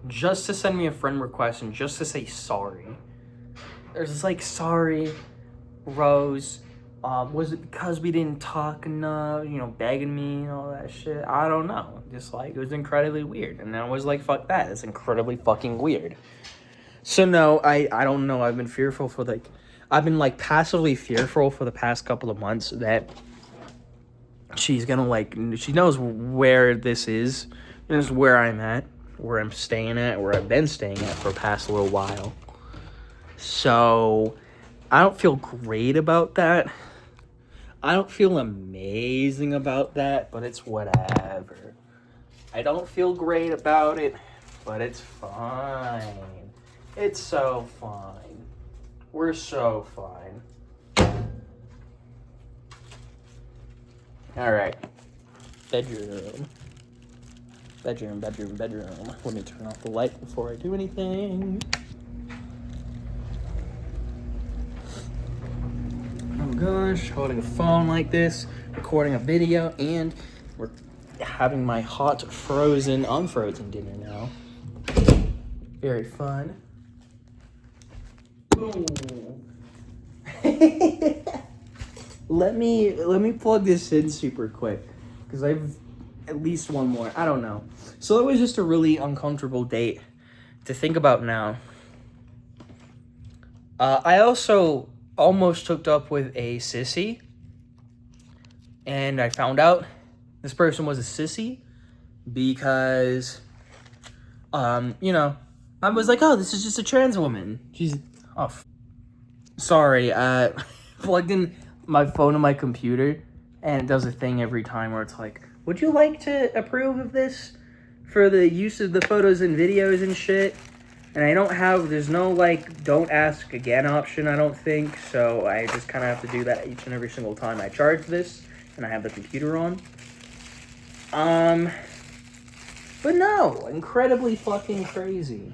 just to send me a friend request and just to say sorry. There's this like, sorry, Rose. Was it because we didn't talk enough? Begging me and all that shit. I don't know. Just like, it was incredibly weird. And I was like, fuck that. It's incredibly fucking weird. So no, I don't know. I've been fearful for passively fearful for the past couple of months that she's gonna she knows where this is. This is where I'm at, where I'm staying at, where I've been staying at for the past little while. So I don't feel great about that. I don't feel amazing about that, but it's whatever. I don't feel great about it, but it's fine. It's so fine. We're so fine. Alright. Bedroom. Let me turn off the light before I do anything. Oh gosh, holding a phone like this, recording a video, and we're having my hot unfrozen dinner now. Very fun. Ooh. Let me plug this in super quick, because I've at least one more. I don't know. So it was just a really uncomfortable date to think about now. I also almost hooked up with a sissy, and I found out this person was a sissy because, I was like, oh, this is just a trans woman. She's, sorry, plugged in my phone to my computer, and it does a thing every time where it's like, would you like to approve of this for the use of the photos and videos and shit? And there's no, don't ask again option, I don't think, so I just kind of have to do that each and every single time I charge this, and I have the computer on. But no, incredibly fucking crazy.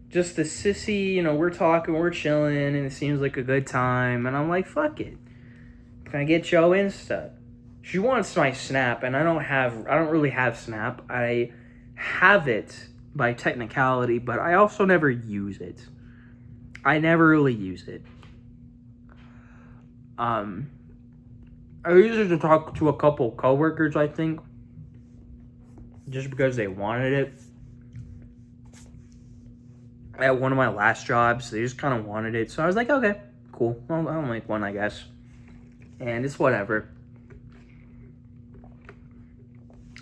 Just the sissy, we're talking, we're chilling, and it seems like a good time, and I'm like, fuck it. Can I get Joe Insta? She wants my Snap, and I don't really have Snap. I have it by technicality, but I also never use it. I never really use it. I used it to talk to a couple coworkers, I think, just because they wanted it. At one of my last jobs, they just kind of wanted it, so I was like, okay, cool. I'll make one, I guess. And it's whatever.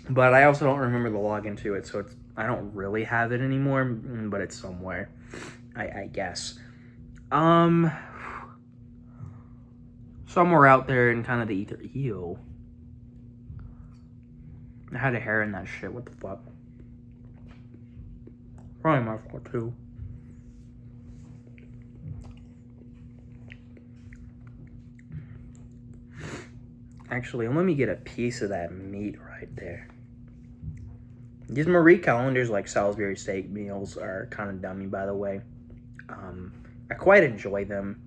But I also don't remember the login to it, so I don't really have it anymore, but it's somewhere, I guess. Somewhere out there in kind of the ether. Ew. I had a hair in that shit. What the fuck? Probably my fault too. Actually, let me get a piece of that meat right there. These Marie Callender's like Salisbury steak meals are kind of dummy, by the way. I quite enjoy them.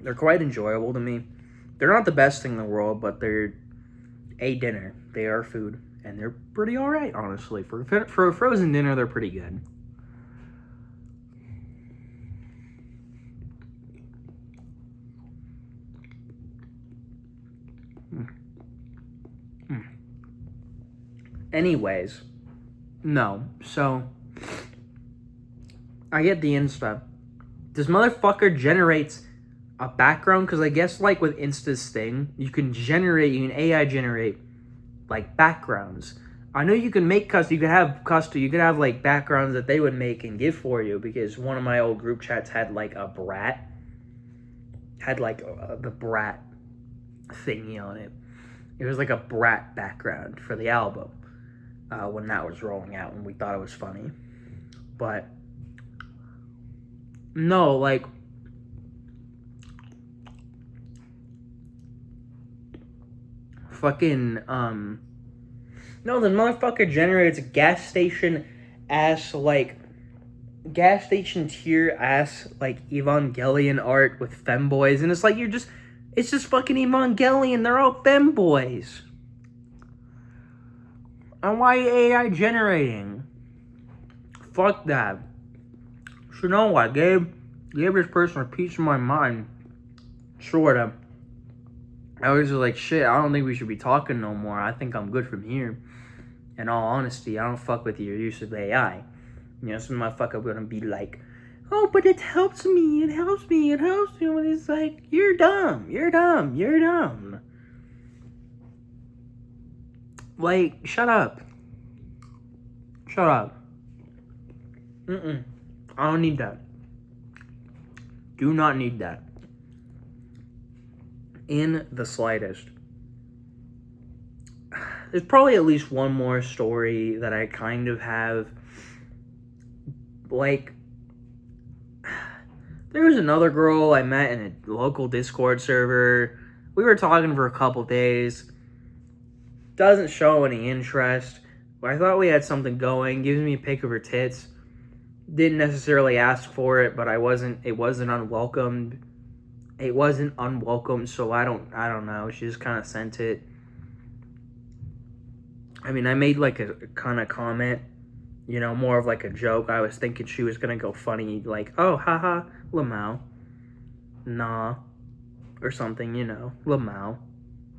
They're quite enjoyable to me. They're not the best thing in the world, but they're a dinner. They are food, and they're pretty all right, honestly. For a frozen dinner, they're pretty good. Anyways, no. So, I get the Insta. This motherfucker generates a background, because I guess, like, with Insta's thing, you can AI generate, like, backgrounds. I know you can make you could have, like, backgrounds that they would make and give for you, because one of my old group chats had, like, the Brat thingy on it. It was, like, a Brat background for the album. When that was rolling out, and we thought it was funny. But no, like, fucking no, the motherfucker generates gas station tier ass like Evangelion art with femboys, and it's like it's just fucking Evangelion. They're all femboys. And why AI generating? Fuck that. So you know what? Gave this person a piece of my mind. Sorta. I was just like, shit, I don't think we should be talking no more. I think I'm good from here. In all honesty, I don't fuck with your use of AI. Some motherfucker gonna be like, oh, but it helps me. And it's like, you're dumb. Like, shut up. I don't need that. Do not need that. In the slightest. There's probably at least one more story that I kind of have. Like, there was another girl I met in a local Discord server. We were talking for a couple days. Doesn't show any interest. But I thought we had something going. Gives me a pic of her tits. Didn't necessarily ask for it, but it wasn't unwelcomed. It wasn't unwelcome, so I don't know. She just kind of sent it. I mean, I made like a kind of comment, more of like a joke. I was thinking she was gonna go funny, like, oh, haha, Lamau. Nah. Or something, Lamau.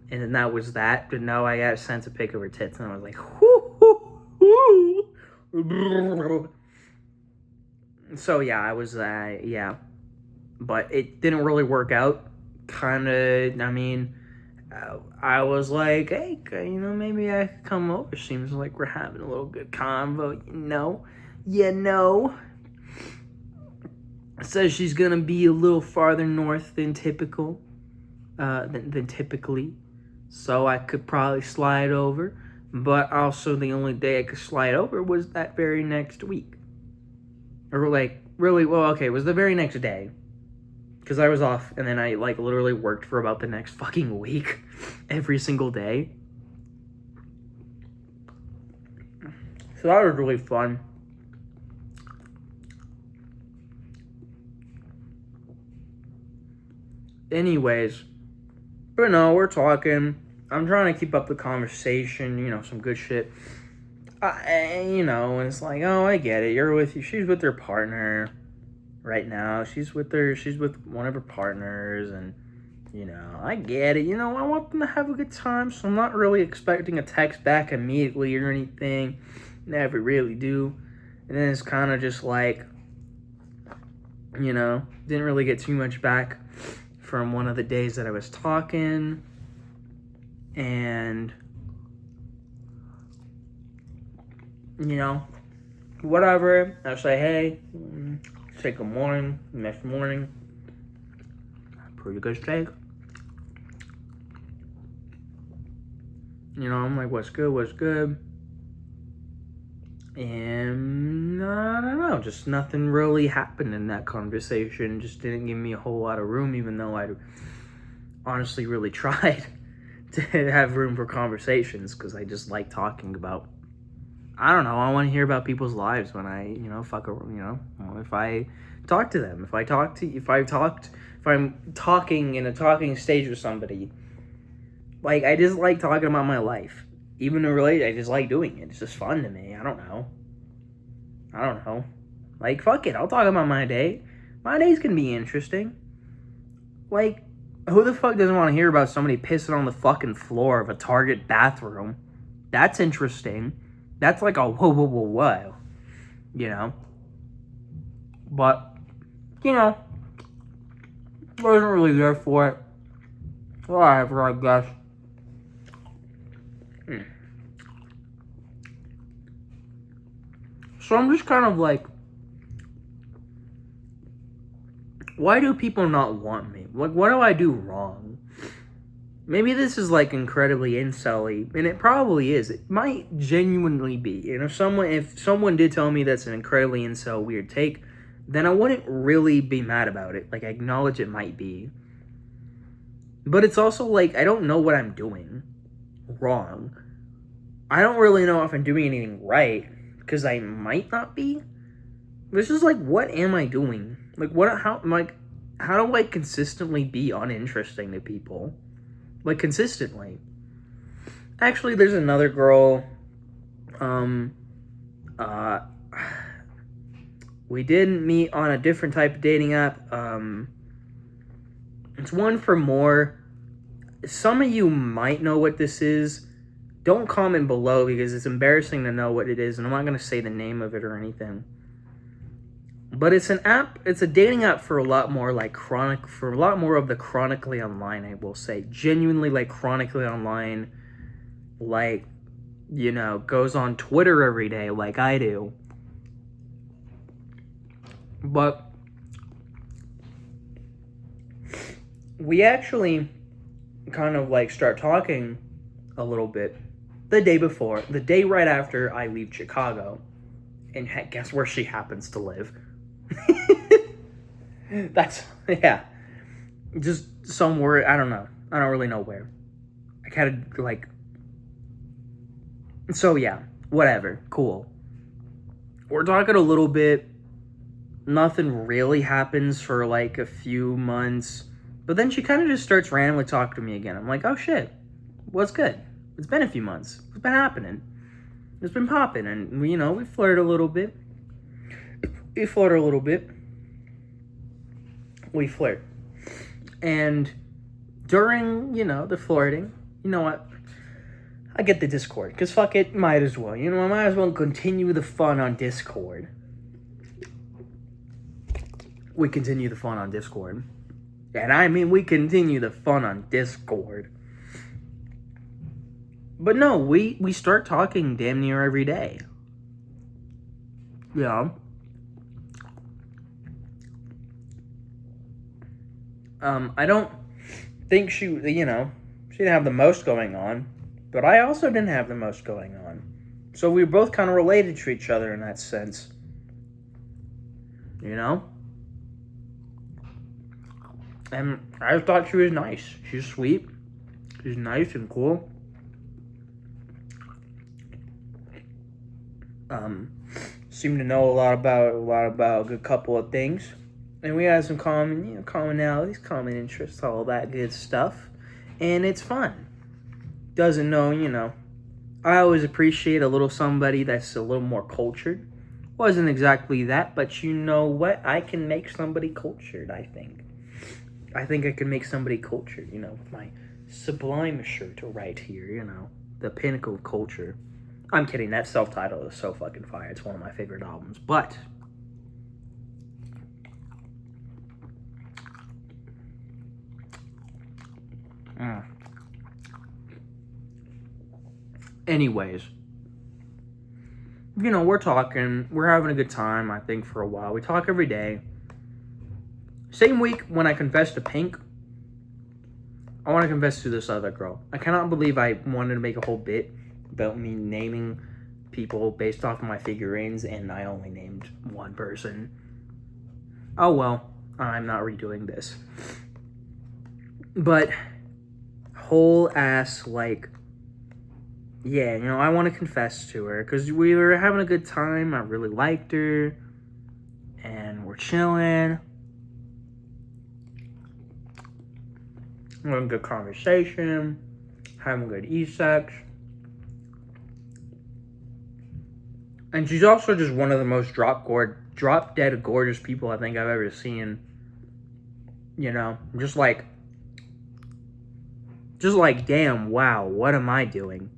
And then that was that. But no, I got sent a pic of her tits, and I was like, whoo. So yeah, I was, yeah. But it didn't really work out. I was like, hey, maybe I could come over. Seems like we're having a little good convo, Says she's gonna be a little farther north than typically. So I could probably slide over. But also the only day I could slide over was that very next week. Or like, really, well, okay, it was the very next day. because I was off, and then I, like, literally worked for about the next fucking week every single day. So that was really fun. Anyways, but no, we're talking. I'm trying to keep up the conversation, you know, some good shit. You know, and it's like, oh, I get it. She's with her partner right now. She's with one of her partners, and, you know, I get it. You know, I want them to have a good time, so I'm not really expecting a text back immediately or anything. Never really do. And then it's kind of just like, you know, didn't really get too much back from one of the days that I was talking. And, you know, whatever. I say, hey, say good morning. Next morning, pretty good steak. You know, I'm like, what's good? And I don't know, just nothing really happened in that conversation. Just didn't give me a whole lot of room, even though I honestly really tried to have room for conversations, because I just like talking about, I don't know, I want to hear about people's lives when I, you know, if I talk to them, if I'm talking in a talking stage with somebody, like, I just like talking about my life. Even in related, I just like doing it. It's just fun to me. I don't know. Like, fuck it. I'll talk about my day. My days can be interesting. Like, who the fuck doesn't want to hear about somebody pissing on the fucking floor of a Target bathroom? That's interesting. That's like a whoa. You know? But, you know, wasn't really there for it. Whatever, I guess. So I'm just kind of like, why do people not want me? Like, what do I do wrong? Maybe this is, like, incredibly incel-y, and it probably is. It might genuinely be. And if someone did tell me that's an incredibly incel weird take, then I wouldn't really be mad about it. Like, I acknowledge it might be. But it's also like, I don't know what I'm doing wrong. I don't really know if I'm doing anything right, because I might not be. It's just like, what am I doing? Like, how do I consistently be uninteresting to people? Like, consistently. Actually, there's another girl, we did meet on a different type of dating app. It's one for more. Some of you might know what this is. Don't comment below, because it's embarrassing to know what it is, and I'm not going to say the name of it or anything. But it's an app, it's a dating app for a lot more of the chronically online, I will say. Genuinely, like, chronically online, like, you know, goes on Twitter every day like I do. But we actually kind of, like, start talking a little bit the day right after I leave Chicago. And heck, guess where she happens to live? Yeah. Just somewhere, I don't know. I don't really know where. I kind of, like... So, yeah. Whatever. Cool. We're talking a little bit. Nothing really happens for, like, a few months. But then she kind of just starts randomly talking to me again. I'm like, oh, shit. What's good? It's been a few months. What's been happening? It's been popping. And, you know, we flirt a little bit. We flirt. And during, you know, the flirting, you know what? I get the Discord. Because fuck it, might as well. You know, I might as well continue the fun on Discord. We continue the fun on Discord. And I mean, we continue the fun on Discord. But no, we start talking damn near every day. Yeah. I don't think she didn't have the most going on, but I also didn't have the most going on. So we were both kind of related to each other in that sense. You know? And I thought she was nice. She's sweet. She's nice and cool. Seemed to know a lot about a good couple of things. And we had some commonalities, common interests, all that good stuff. And it's fun. Doesn't know, I always appreciate a little somebody that's a little more cultured. Wasn't exactly that, but you know what? I can make somebody cultured, I think. I think I can make somebody cultured, with my Sublime shirt right here, the pinnacle of culture. I'm kidding, that self-title is so fucking fire. It's one of my favorite albums, but... Anyways, we're talking, we're having a good time, I think, for a while. We talk every day. Same week when I confessed to Pink, I want to confess to this other girl. I cannot believe I wanted to make a whole bit about me naming people based off of my figurines, and I only named one person. Oh well, I'm not redoing this. But, whole ass, yeah, I want to confess to her, because we were having a good time, I really liked her, and we're chilling, having a good conversation, having good e-sex, and she's also just one of the most drop-dead gorgeous people I think I've ever seen, just like, damn, wow, what am I doing?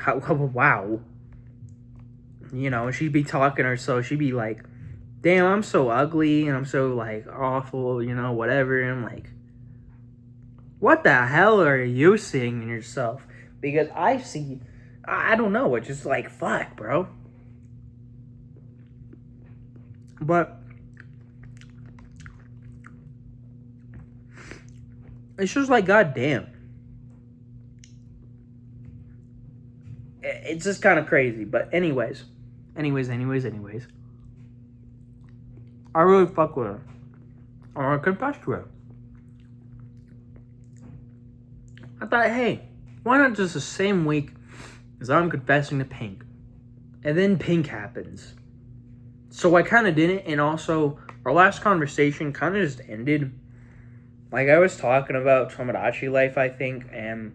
Wow. She'd be talking to her, so she'd be like, damn, I'm so ugly, and I'm so, awful, whatever, and I'm like, what the hell are you seeing in yourself? Because I don't know, it's just fuck, bro. But, it's just goddamn. It's just kind of crazy, but anyways. I really fuck with her. I want to confess to her. I thought, hey, why not just the same week as I'm confessing to Pink? And then Pink happens. So I kind of didn't, and also, our last conversation kind of just ended. I was talking about Tomodachi life, I think, and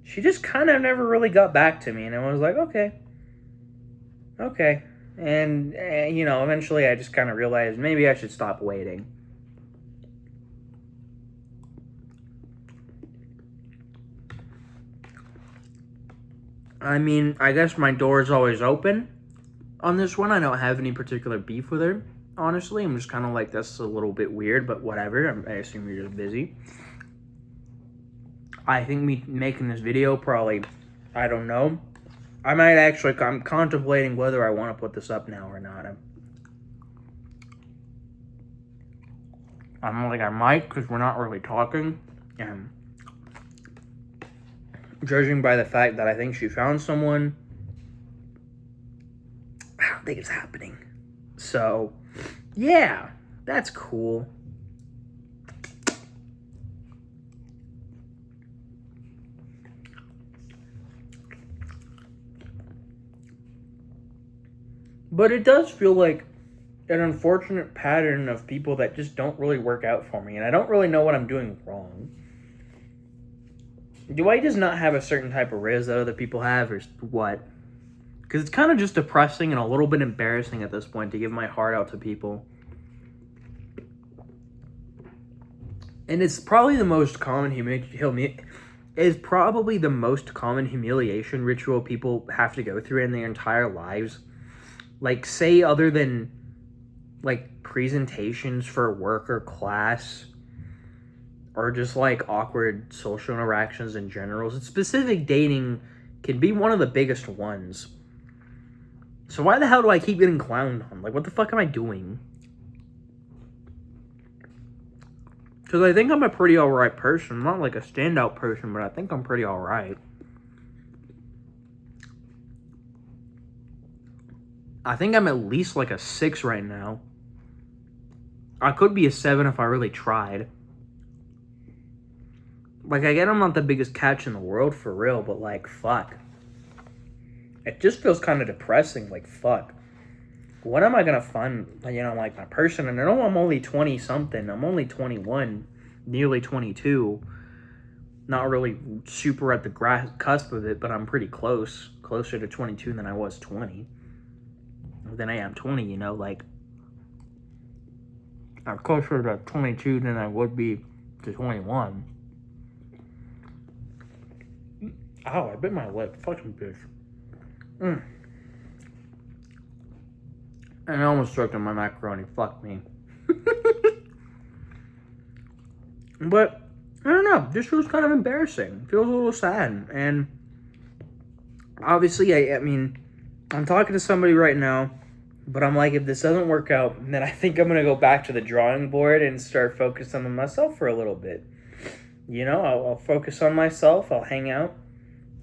she just kind of never really got back to me, and I was like, okay. And, eventually I just kind of realized maybe I should stop waiting. I mean, I guess my door is always open on this one. I don't have any particular beef with her, honestly. I'm just kind of that's a little bit weird, but whatever. I assume you're just busy. I think me making this video probably, I don't know. I'm contemplating whether I want to put this up now or not. I might, because we're not really talking. And judging by the fact that I think she found someone, I don't think it's happening. So, yeah, that's cool. But it does feel like an unfortunate pattern of people that just don't really work out for me. And I don't really know what I'm doing wrong. Do I just not have a certain type of riz that other people have, or what? Because it's kind of just depressing and a little bit embarrassing at this point to give my heart out to people. And it's probably the most common humiliation ritual people have to go through in their entire lives. Say other than, presentations for work or class, or just, awkward social interactions in general. Specific dating can be one of the biggest ones. So why the hell do I keep getting clowned on? What the fuck am I doing? Because I think I'm a pretty alright person. I'm not, a standout person, but I think I'm pretty alright. I think I'm at least a 6 right now. I could be a 7 if I really tried. Like, I get I'm not the biggest catch in the world for real, but like, fuck. It just feels kind of depressing. Like, fuck. When am I gonna find, like, my person? And I know I'm only 20 something. I'm only 21, nearly 22. Not really super at the cusp of it, but I'm pretty close. Closer to 22 than I was 20. Than I am 20, like. I'm closer to 22 than I would be to 21. Ow, I bit my lip. Fucking bitch. And I almost choked on my macaroni. Fuck me. But, I don't know. This feels kind of embarrassing. Feels a little sad. And, obviously, I mean, I'm talking to somebody right now. But I'm like, if this doesn't work out, then I think I'm going to go back to the drawing board and start focusing on myself for a little bit. I'll focus on myself. I'll hang out.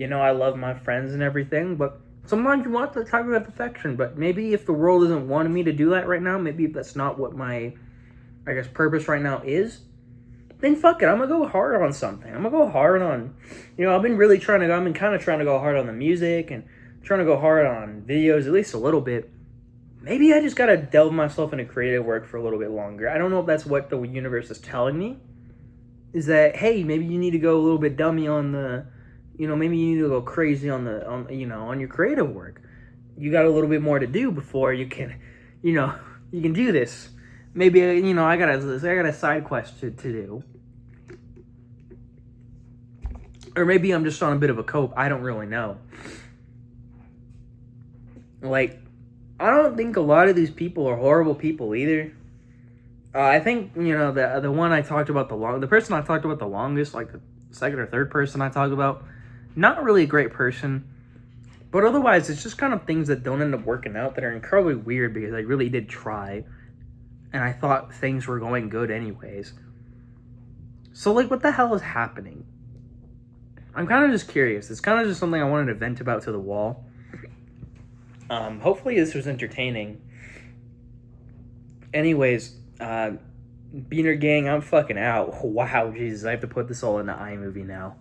I love my friends and everything. But sometimes you want the type of affection. But maybe if the world isn't wanting me to do that right now, maybe if that's not what my, purpose right now is, then fuck it. I'm going to go hard on something. I'm going to go hard on, I've been kind of trying to go hard on the music and trying to go hard on videos, at least a little bit. Maybe I just gotta delve myself into creative work for a little bit longer. I don't know if that's what the universe is telling me. Is that, hey, maybe you need to go a little bit dummy on the, maybe you need to go crazy on your creative work. You got a little bit more to do before you can, you can do this. Maybe, I got a side quest to do. Or maybe I'm just on a bit of a cope. I don't really know. Like, I don't think a lot of these people are horrible people either. I think, the one I talked about the person I talked about the longest, like the second or third person I talked about, not really a great person. But otherwise, it's just kind of things that don't end up working out that are incredibly weird because I really did try. And I thought things were going good anyways. So, like, what the hell is happening? I'm kind of just curious. It's kind of just something I wanted to vent about to the wall. Hopefully this was entertaining. Anyways, Beaner Gang, I'm fucking out. Wow, Jesus, I have to put this all into iMovie now.